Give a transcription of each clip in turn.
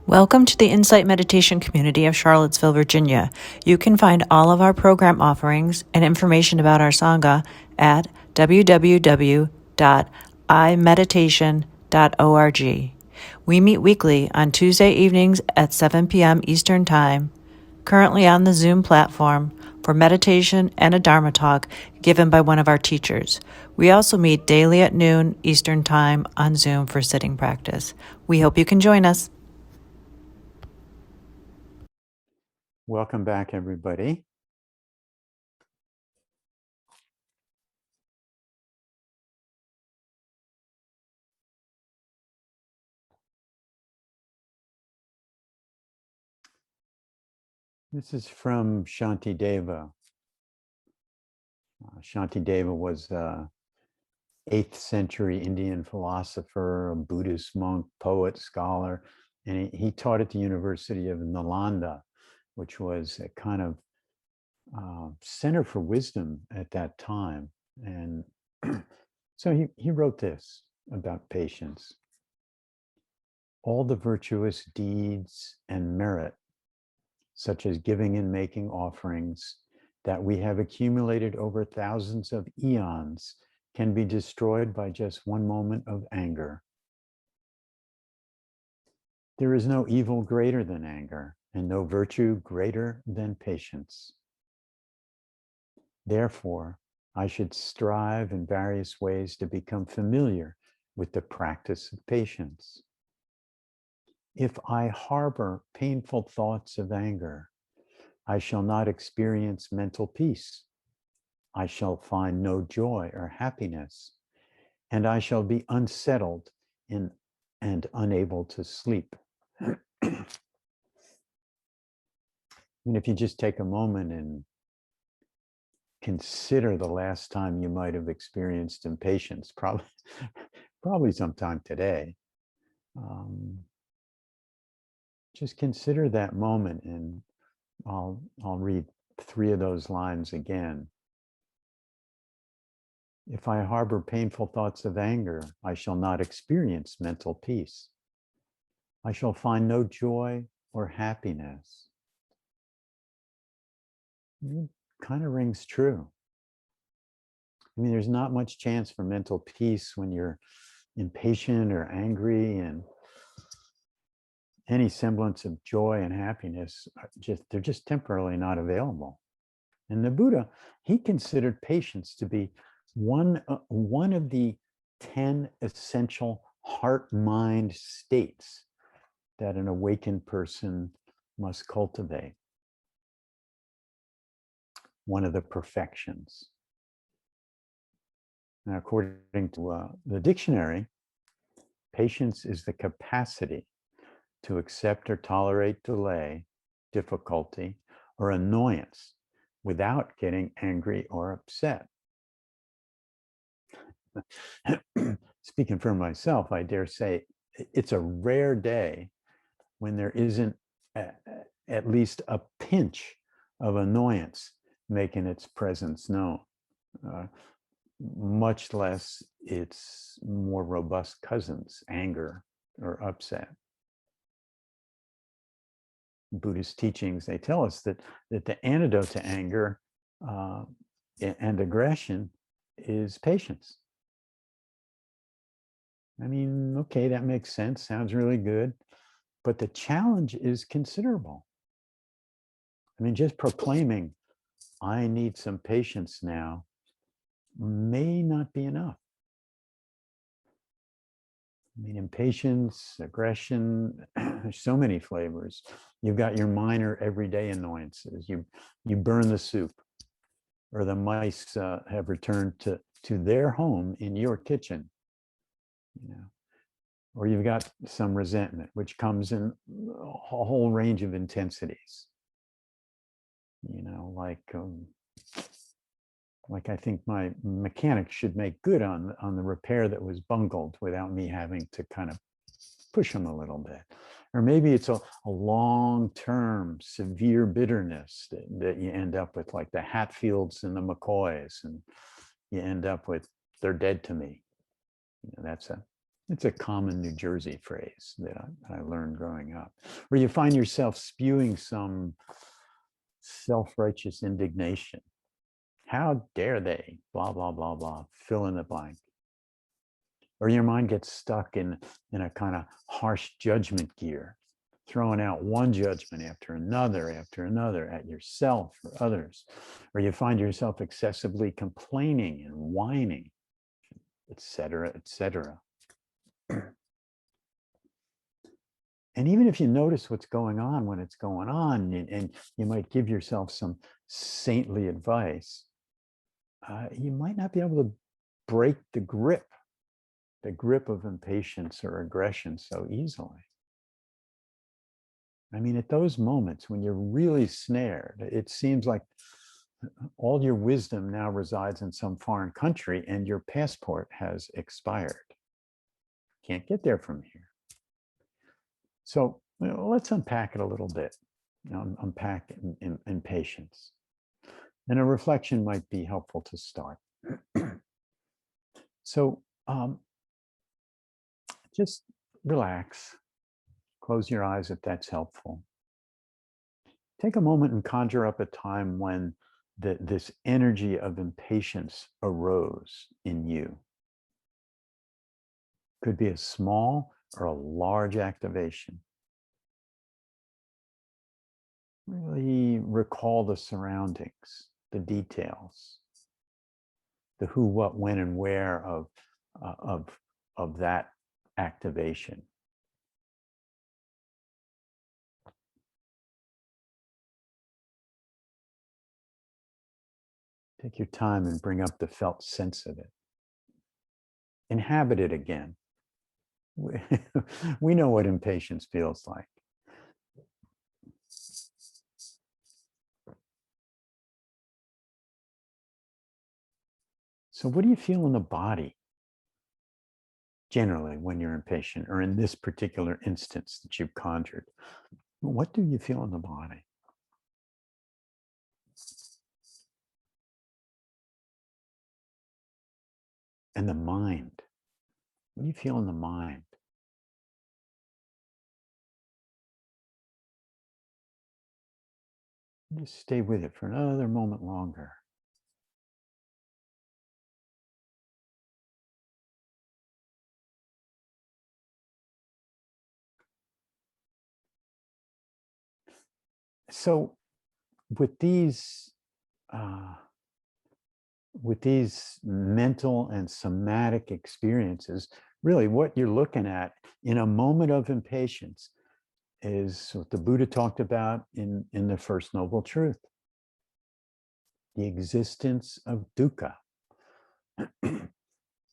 Welcome to the Insight Meditation community of Charlottesville, Virginia. You can find all of our program offerings and information about our Sangha at www.imeditation.org. We meet weekly on Tuesday evenings at 7 p.m. Eastern Time, currently on the Zoom platform for meditation and a Dharma talk given by one of our teachers. We also meet daily at noon Eastern Time on Zoom for sitting practice. We hope you can join us. Welcome back, everybody. This is from Shantideva. Shantideva was an 8th century Indian philosopher, a Buddhist monk, poet, scholar, and he taught at the University of Nalanda, which was a kind of center for wisdom at that time. And so he wrote this about patience. All the virtuous deeds and merit, such as giving and making offerings, that we have accumulated over thousands of eons, can be destroyed by just one moment of anger. There is no evil greater than anger, and no virtue greater than patience. Therefore, I should strive in various ways to become familiar with the practice of patience. If I harbor painful thoughts of anger, I shall not experience mental peace. I shall find no joy or happiness, and I shall be unsettled and unable to sleep. And if you just take a moment and consider the last time you might have experienced impatience, probably sometime today. Just consider that moment, and I'll read 3 of those lines again. If I harbor painful thoughts of anger, I shall not experience mental peace. I shall find no joy or happiness. It kind of rings true. I mean, there's not much chance for mental peace when you're impatient or angry, and any semblance of joy and happiness, they're just temporarily not available. And the Buddha, he considered patience to be one of the 10 essential heart-mind states that an awakened person must cultivate. One of the perfections. Now, according to the dictionary, patience is the capacity to accept or tolerate delay, difficulty, or annoyance without getting angry or upset. Speaking for myself, I dare say it's a rare day when there isn't at least a pinch of annoyance making its presence known, much less its more robust cousins, anger or upset. Buddhist teachings, they tell us that the antidote to anger and aggression is patience. I mean, okay, that makes sense. Sounds really good. But the challenge is considerable. I mean, just proclaiming, I need some patience now, may not be enough. I mean, impatience, aggression, there's so many flavors. You've got your minor everyday annoyances. You burn the soup, or the mice have returned to their home in your kitchen. Or you've got some resentment, which comes in a whole range of intensities. Like I think my mechanic should make good on the repair that was bungled without me having to kind of push him a little bit. Or maybe it's a long-term severe bitterness that you end up with, like the Hatfields and the McCoys, and you end up with, they're dead to me. It's a common New Jersey phrase that I learned growing up. Or you find yourself spewing some self-righteous indignation. How dare they? Blah, blah, blah, blah. Fill in the blank. Or your mind gets stuck in a kind of harsh judgment gear, throwing out one judgment after another at yourself or others. Or you find yourself excessively complaining and whining, etc., etc. And even if you notice what's going on when it's going on, and you might give yourself some saintly advice, you might not be able to break the grip of impatience or aggression so easily. I mean, at those moments when you're really snared, it seems like all your wisdom now resides in some foreign country and your passport has expired. Can't get there from here. So let's unpack it a little bit. Unpack impatience. And a reflection might be helpful to start. So just relax. Close your eyes if that's helpful. Take a moment and conjure up a time when this energy of impatience arose in you. Could be a small or a large activation. Really recall the surroundings, the details, the who, what, when, and where of that activation. Take your time and bring up the felt sense of it. Inhabit it again. We know what impatience feels like. So what do you feel in the body generally when you're impatient, or in this particular instance that you've conjured? What do you feel in the body? And the mind. What do you feel in the mind? Just stay with it for another moment longer. So with these mental and somatic experiences, really what you're looking at in a moment of impatience is what the Buddha talked about in the First Noble Truth, the existence of dukkha.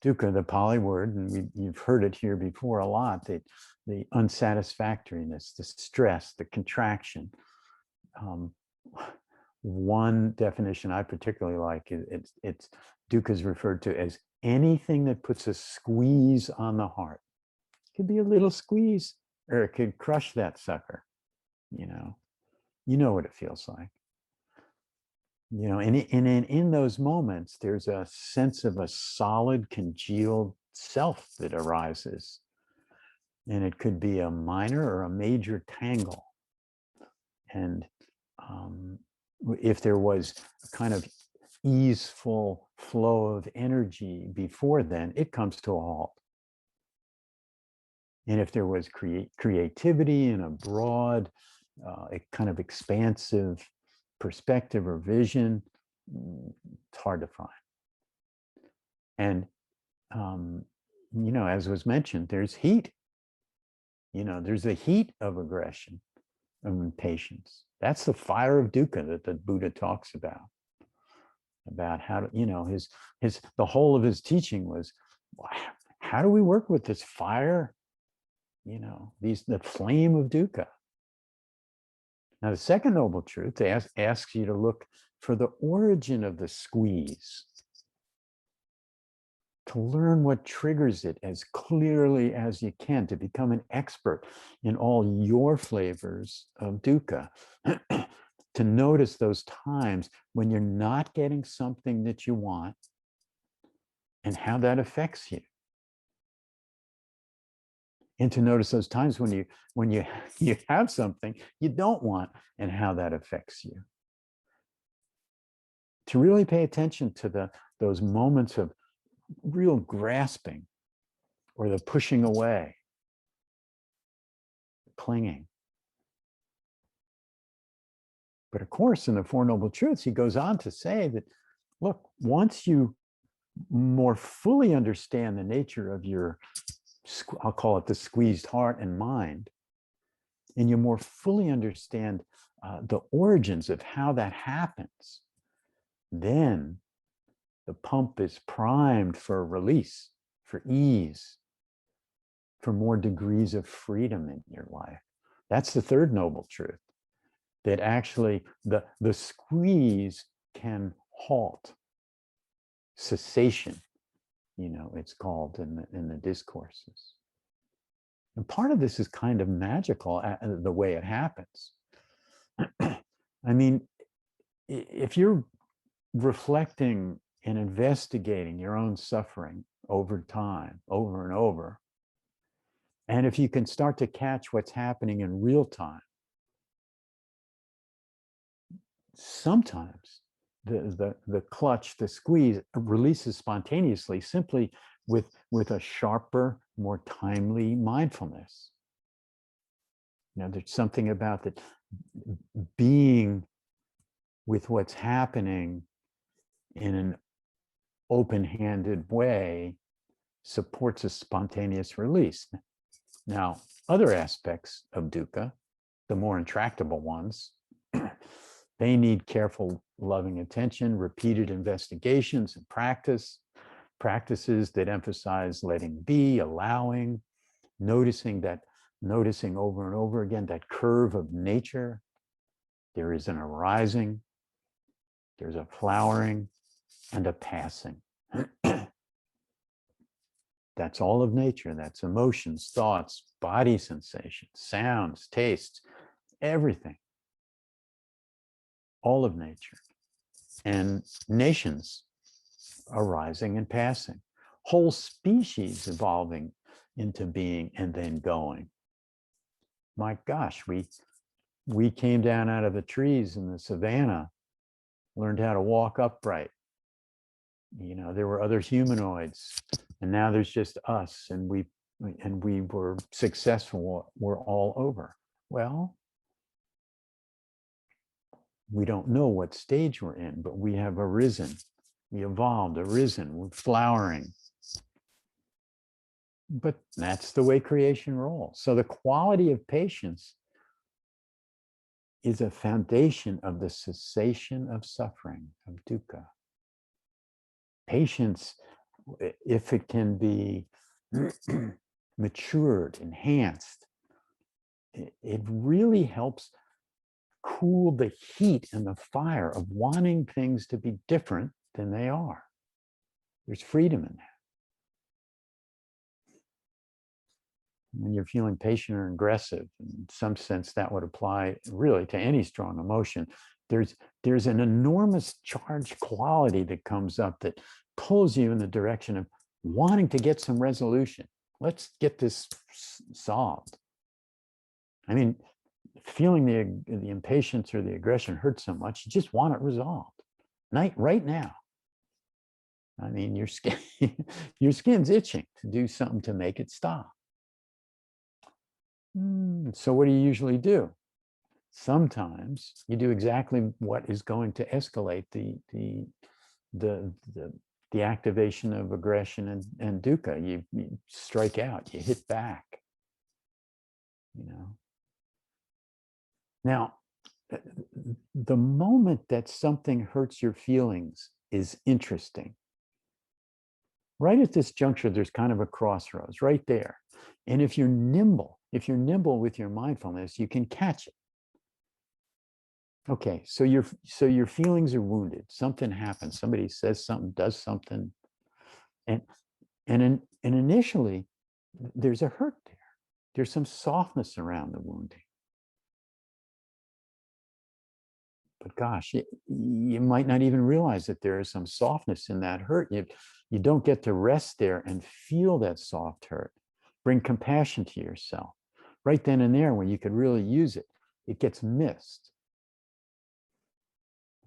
Dukkha, the Pali word, and you've heard it here before a lot, the unsatisfactoriness, the stress, the contraction. One definition I particularly like is dukkha is referred to as anything that puts a squeeze on the heart. It could be a little squeeze, or it could crush that sucker. You know what it feels like. And in those moments, there's a sense of a solid, congealed self that arises. And it could be a minor or a major tangle. And if there was a kind of easeful flow of energy before then, it comes to a halt. And if there was creativity and a broad, a kind of expansive perspective or vision, it's hard to find. And, as was mentioned, there's heat. There's the heat of aggression, of impatience. That's the fire of dukkha that the Buddha talks about how to, the whole of his teaching was, how do we work with this fire? The flame of dukkha. Now, the second noble truth asks you to look for the origin of the squeeze, to learn what triggers it as clearly as you can, to become an expert in all your flavors of dukkha, to notice those times when you're not getting something that you want and how that affects you. and to notice those times when you you have something you don't want and how that affects you. To really pay attention to those moments of real grasping or the pushing away, clinging. But of course, in the Four Noble Truths, he goes on to say that, look, once you more fully understand the nature of your, I'll call it the squeezed heart and mind, and you more fully understand the origins of how that happens, then the pump is primed for release, for ease, for more degrees of freedom in your life. That's the third noble truth, that actually the squeeze can halt. Cessation, it's called in the discourses. And part of this is kind of magical, the way it happens. I mean, if you're reflecting and investigating your own suffering over time, over and over, and if you can start to catch what's happening in real time, sometimes the clutch, the squeeze releases spontaneously simply with a sharper, more timely mindfulness. There's something about that being with what's happening in an open-handed way supports a spontaneous release. Now, other aspects of dukkha, the more intractable ones, they need careful, loving attention, repeated investigations and practices that emphasize letting be, allowing, noticing over and over again that curve of nature. There is an arising, there's a flowering, and a passing. That's all of nature. That's emotions, thoughts, body sensations, sounds, tastes, everything. All of nature. And nations arising and passing. Whole species evolving into being and then going. My gosh, we came down out of the trees in the savannah, learned how to walk upright. There were other humanoids, and now there's just us, and we were successful. We're all over. Well, we don't know what stage we're in, but we have arisen. We evolved, arisen, we're flowering. But that's the way creation rolls. So the quality of patience is a foundation of the cessation of suffering, of dukkha. Patience, if it can be matured, enhanced, it really helps cool the heat and the fire of wanting things to be different than they are. There's freedom in that. When you're feeling patient or aggressive, in some sense that would apply really to any strong emotion. There's an enormous charged quality that comes up that pulls you in the direction of wanting to get some resolution. Let's get this solved. I mean, feeling the impatience or the aggression hurts so much, you just want it resolved right now. I mean, your skin's itching to do something to make it stop. So what do you usually do? Sometimes you do exactly what is going to escalate the activation of aggression and dukkha. You strike out, you hit back. Now, the moment that something hurts your feelings is interesting. Right at this juncture, there's kind of a crossroads right there. And if you're nimble with your mindfulness, you can catch it. Okay, so your feelings are wounded. Something happens. Somebody says something, does something, and initially there's a hurt there. There's some softness around the wounding. But gosh, you might not even realize that there is some softness in that hurt. You don't get to rest there and feel that soft hurt. Bring compassion to yourself. Right then and there, when you could really use it, it gets missed.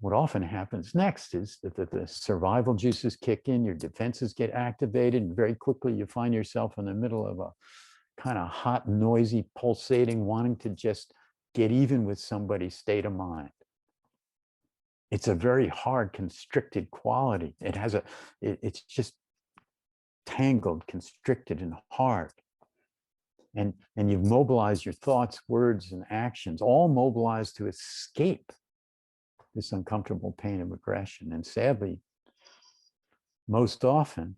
What often happens next is that the survival juices kick in, your defenses get activated, and very quickly you find yourself in the middle of a kind of hot, noisy, pulsating, wanting to just get even with somebody's state of mind. It's a very hard, constricted quality. It's just tangled, constricted, and hard. And you've mobilized your thoughts, words, and actions, all mobilized to escape this uncomfortable pain of aggression. And sadly, most often,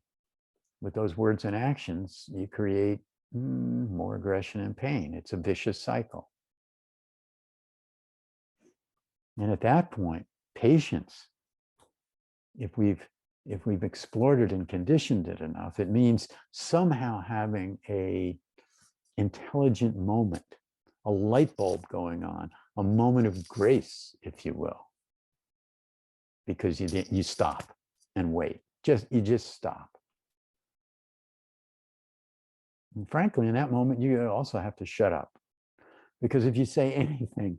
with those words and actions, you create more aggression and pain. It's a vicious cycle. And at that point, patience, if we've explored it and conditioned it enough, it means somehow having a intelligent moment, a light bulb going on, a moment of grace, if you will, because you stop and wait. You just stop. And frankly, in that moment, you also have to shut up, because if you say anything,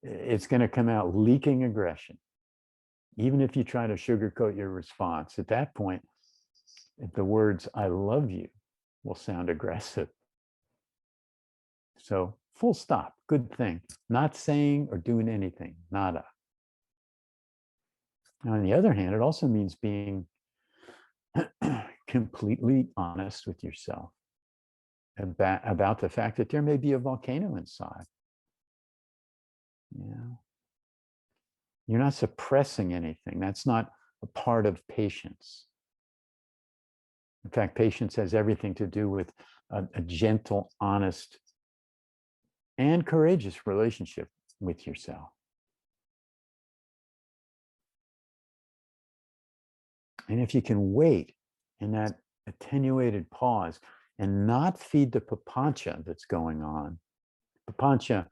it's going to come out leaking aggression. Even if you try to sugarcoat your response, at that point, the words "I love you" will sound aggressive. So full stop, good thing. Not saying or doing anything, nada. Now, on the other hand, it also means being completely honest with yourself about the fact that there may be a volcano inside. Yeah. You're not suppressing anything. That's not a part of patience. In fact, patience has everything to do with a gentle, honest, and courageous relationship with yourself. And if you can wait in that attenuated pause and not feed the papancha that's going on. Papancha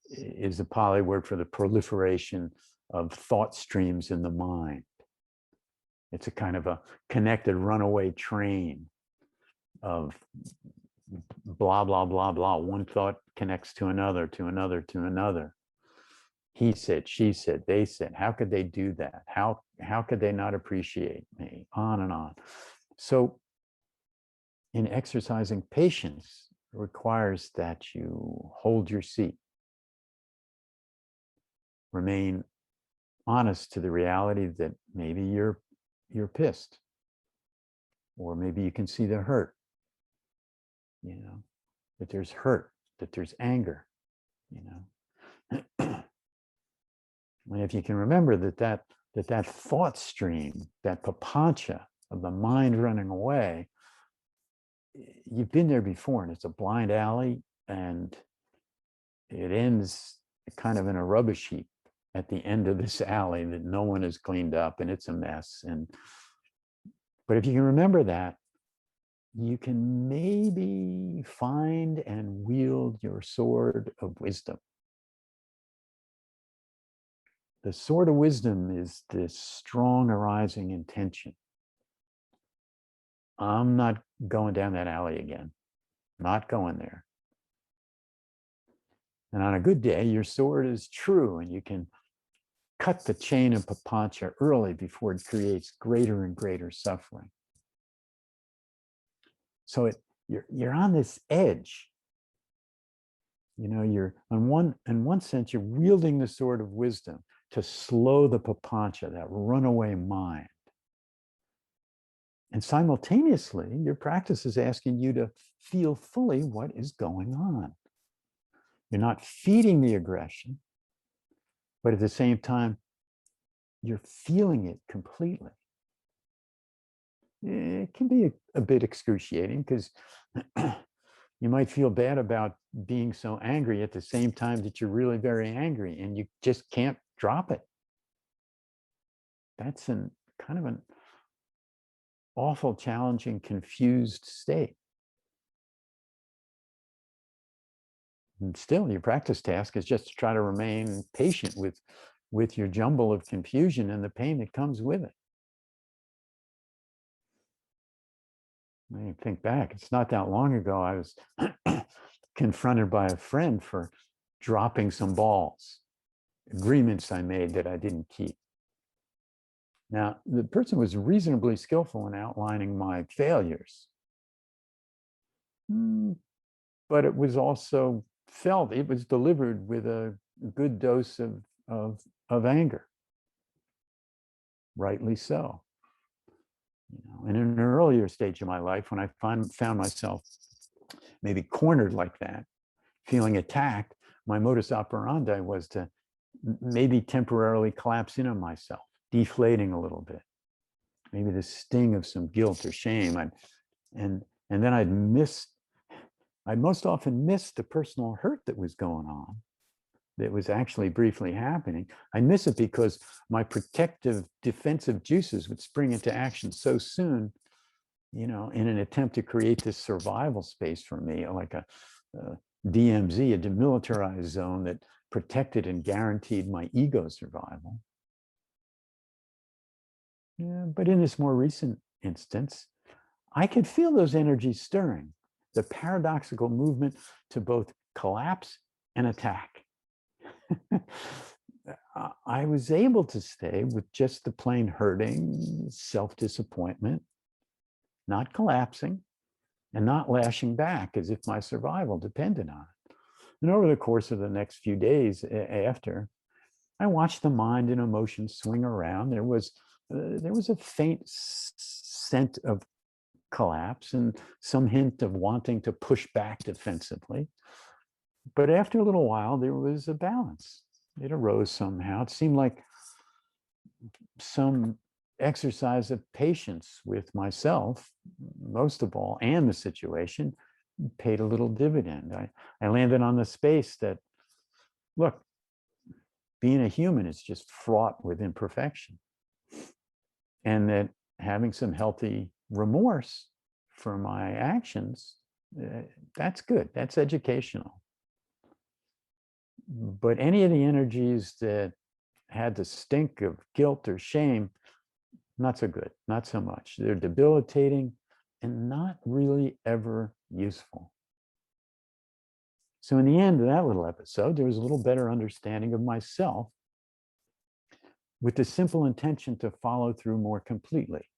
is the Pali word for the proliferation of thought streams in the mind. It's a kind of a connected runaway train of blah, blah, blah, blah. One thought connects to another, to another, to another. He said, she said, they said, how could they do that? How could they not appreciate me? On and on. So in exercising patience, it requires that you hold your seat, remain honest to the reality that maybe you're pissed, or maybe you can see the hurt, that there's hurt, that there's anger, And if you can remember that thought stream, that papancha of the mind running away, you've been there before, and it's a blind alley, and it ends kind of in a rubbish heap at the end of this alley that no one has cleaned up, and it's a mess. But if you can remember that, you can maybe find and wield your sword of wisdom. The sword of wisdom is this strong arising intention. I'm not going down that alley again. Not going there. And on a good day, your sword is true, and you can cut the chain of papancha early before it creates greater and greater suffering. So you're on this edge. You're in one sense, you're wielding the sword of wisdom to slow the papancha, that runaway mind. And simultaneously, your practice is asking you to feel fully what is going on. You're not feeding the aggression, but at the same time, you're feeling it completely. It can be a bit excruciating, because you might feel bad about being so angry at the same time that you're really very angry, and you just can't drop it. That's kind of an awful, challenging, confused state. And still, your practice task is just to try to remain patient with your jumble of confusion and the pain that comes with it. I think back, it's not that long ago, I was confronted by a friend for dropping some balls, agreements I made that I didn't keep. Now, the person was reasonably skillful in outlining my failures, but it was also felt, it was delivered with a good dose of anger, rightly so. In an earlier stage of my life, when I found myself maybe cornered like that, feeling attacked, my modus operandi was to maybe temporarily collapse in on myself, deflating a little bit, maybe the sting of some guilt or shame. And then I'd most often miss the personal hurt that was going on, that was actually briefly happening. I miss it because my protective, defensive juices would spring into action so soon, in an attempt to create this survival space for me, like a DMZ, a demilitarized zone that protected and guaranteed my ego survival. Yeah, but in this more recent instance, I could feel those energies stirring, the paradoxical movement to both collapse and attack. I was able to stay with just the plain hurting, self-disappointment, not collapsing, and not lashing back as if my survival depended on it. And over the course of the next few days after, I watched the mind and emotions swing around. There was a faint scent of collapse and some hint of wanting to push back defensively. But after a little while, there was a balance. It arose somehow. It seemed like some exercise of patience with myself, most of all, and the situation, paid a little dividend. I landed on the space that, look, being a human is just fraught with imperfection. And that having some healthy remorse for my actions, that's good. That's educational. But any of the energies that had the stink of guilt or shame, not so good, not so much. They're debilitating and not really ever useful. So in the end of that little episode, there was a little better understanding of myself with the simple intention to follow through more completely.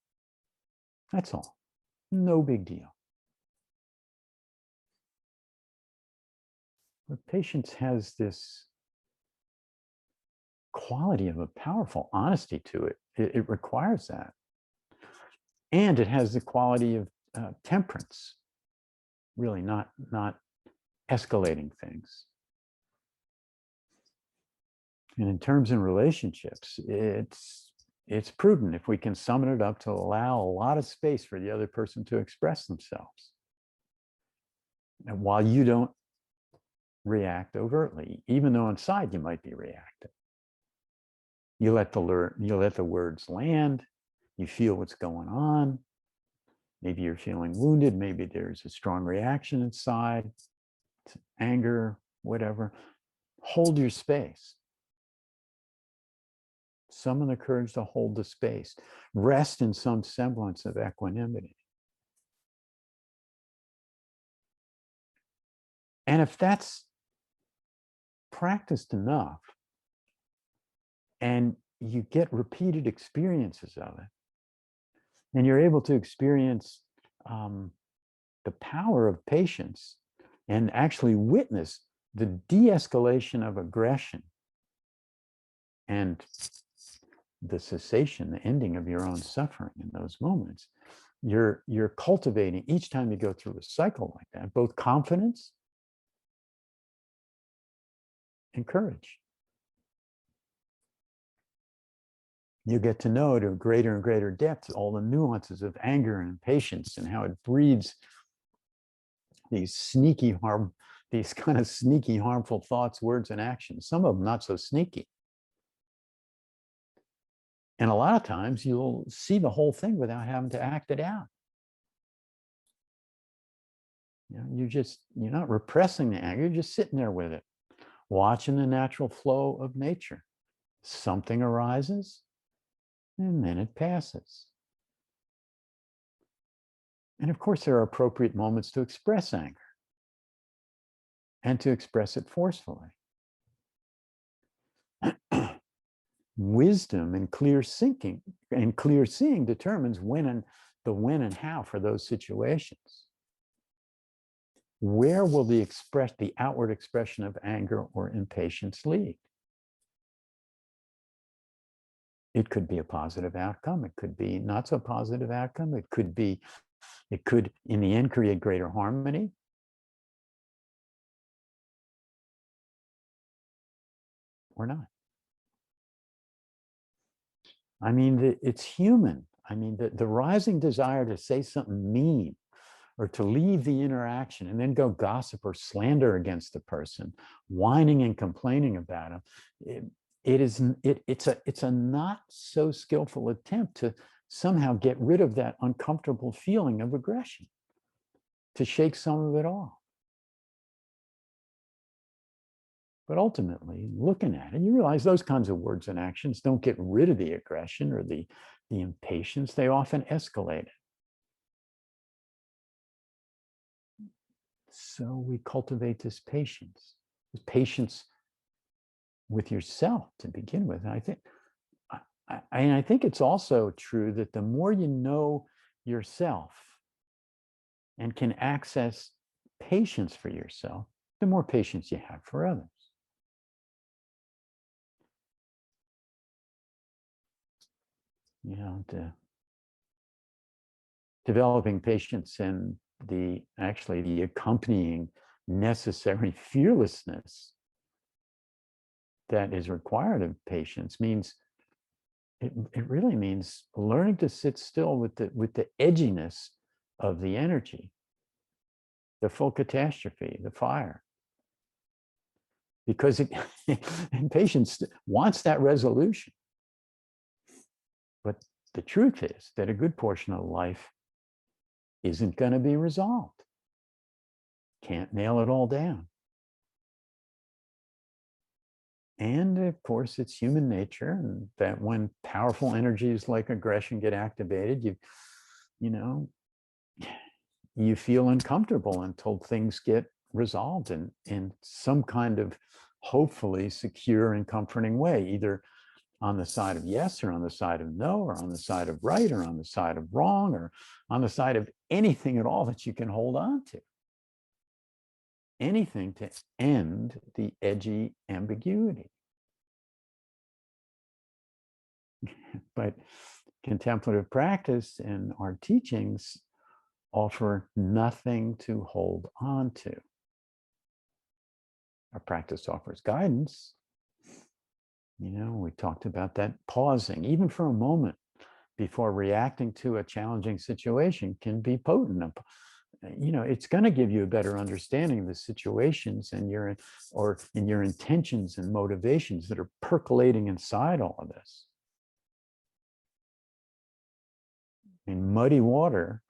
That's all. No big deal. But patience has this quality of a powerful honesty to it. It requires that. And it has the quality of temperance, really not escalating things. And in terms of relationships, it's prudent if we can summon it up to allow a lot of space for the other person to express themselves. And while you don't react overtly, even though inside you might be reacting. You let the words land, you feel what's going on. Maybe you're feeling wounded, maybe there's a strong reaction inside, anger, whatever. Hold your space. Summon the courage to hold the space. Rest in some semblance of equanimity. And if that's practiced enough, and you get repeated experiences of it, and you're able to experience the power of patience and actually witness the de-escalation of aggression and the cessation, the ending of your own suffering in those moments, you're cultivating each time you go through a cycle like that, both confidence and courage. You get to know to greater and greater depth all the nuances of anger and patience and how it breeds these kind of sneaky harmful thoughts, words, and actions. Some of them not so sneaky. And a lot of times you'll see the whole thing without having to act it out. You're not repressing the anger, you're just sitting there with it, watching the natural flow of nature. Something arises, and then it passes. And of course, there are appropriate moments to express anger and to express it forcefully. Wisdom and clear thinking and clear seeing determines when and how for those situations. Where will the outward expression of anger or impatience lead? It could be a positive outcome. It could be not so positive outcome. It could, in the end, create greater harmony. Or not. I mean, it's human. I mean, the rising desire to say something mean or to leave the interaction and then go gossip or slander against the person, whining and complaining about him, it's a not so skillful attempt to somehow get rid of that uncomfortable feeling of aggression, to shake some of it off. But ultimately, looking at it, you realize those kinds of words and actions don't get rid of the aggression or the impatience. They often escalate it. So we cultivate this patience with yourself to begin with. And I think it's also true that the more you know yourself and can access patience for yourself, the more patience you have for others. You know, developing patience and the accompanying necessary fearlessness that is required of patience means it really means learning to sit still with the edginess of the energy, the full catastrophe, the fire. Because impatience wants that resolution. But the truth is that a good portion of life isn't going to be resolved. Can't nail it all down. And of course, it's human nature, and that when powerful energies like aggression get activated, you feel uncomfortable until things get resolved in some kind of hopefully secure and comforting way, either on the side of yes or on the side of no, or on the side of right or on the side of wrong, or on the side of anything at all that you can hold on to. Anything to end the edgy ambiguity. But contemplative practice and our teachings offer nothing to hold on to. Our practice offers guidance. We talked about that pausing, even for a moment before reacting to a challenging situation, can be potent. It's going to give you a better understanding of the situations and your intentions and motivations that are percolating inside all of this. And muddy water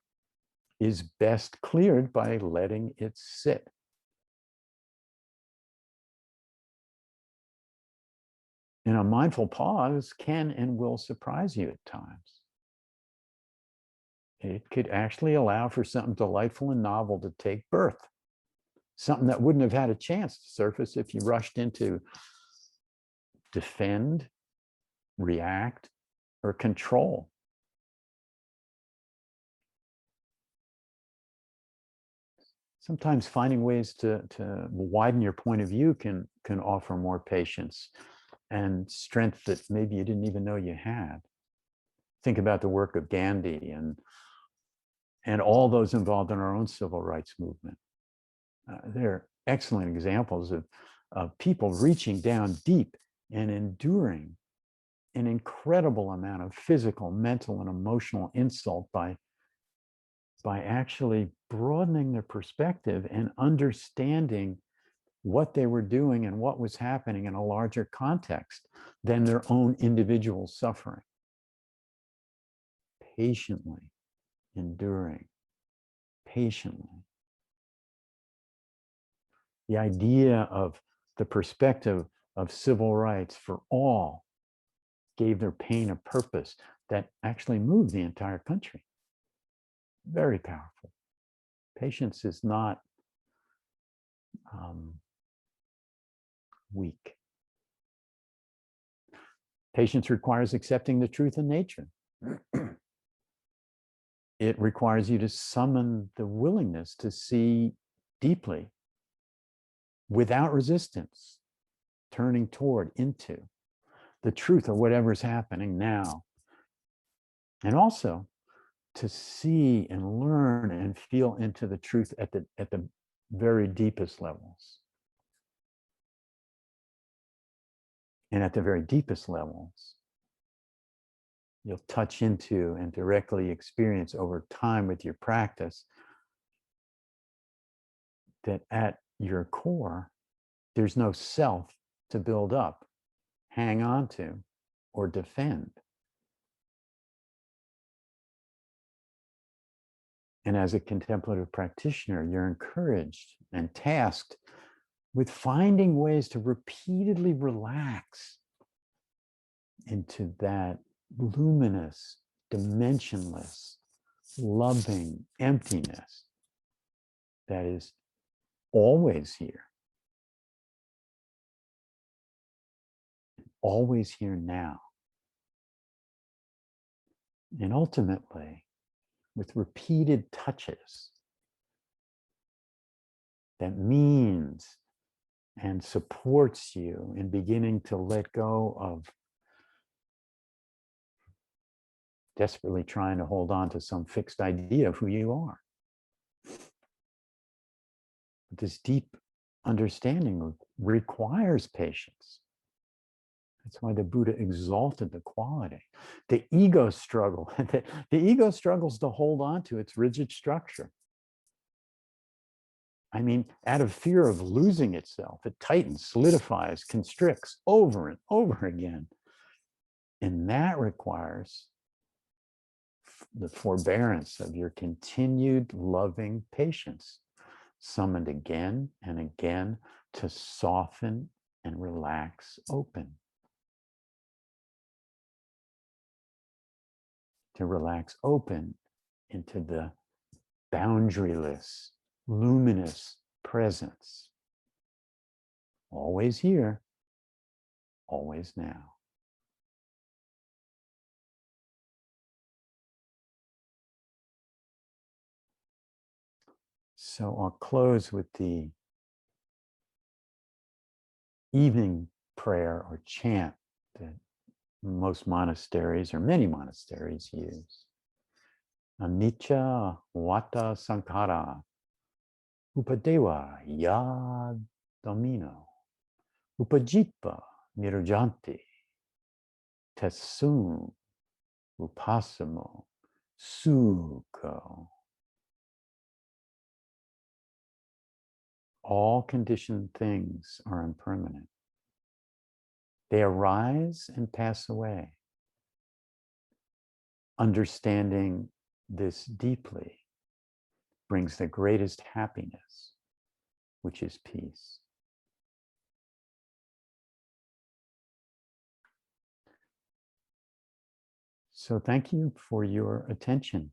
is best cleared by letting it sit. And a mindful pause can and will surprise you at times. It could actually allow for something delightful and novel to take birth. Something that wouldn't have had a chance to surface if you rushed into defend, react, or control. Sometimes finding ways to widen your point of view can offer more patience and strength that maybe you didn't even know you had. Think about the work of Gandhi and all those involved in our own civil rights movement. They're excellent examples of people reaching down deep and enduring an incredible amount of physical, mental, and emotional insult by actually broadening their perspective and understanding what they were doing and what was happening in a larger context than their own individual suffering. Patiently enduring, patiently. The idea of the perspective of civil rights for all gave their pain a purpose that actually moved the entire country. Very powerful. Patience is not weak. Patience requires accepting the truth in nature. It requires you to summon the willingness to see deeply without resistance, turning toward, into the truth of whatever's happening now. And also to see and learn and feel into the truth at the very deepest levels. And at the very deepest levels, you'll touch into and directly experience over time with your practice that at your core, there's no self to build up, hang on to, or defend. And as a contemplative practitioner, you're encouraged and tasked with finding ways to repeatedly relax into that luminous, dimensionless, loving emptiness that is always here now. And ultimately, with repeated touches, that means and supports you in beginning to let go of desperately trying to hold on to some fixed idea of who you are. This deep understanding requires patience. That's why the Buddha exalted the quality. The ego struggle, the ego struggles to hold on to its rigid structure. I mean, out of fear of losing itself, it tightens, solidifies, constricts over and over again. And that requires the forbearance of your continued loving patience, summoned again and again to soften and relax open. To relax open into the boundaryless, luminous presence. Always here, always now. So I'll close with the evening prayer or chant that most monasteries or many monasteries use. Anicca vata sankhara upadeva yad domino upajitva nirjanti tesum upasamo sukho. All conditioned things are impermanent. They arise and pass away. Understanding this deeply brings the greatest happiness, which is peace. So thank you for your attention.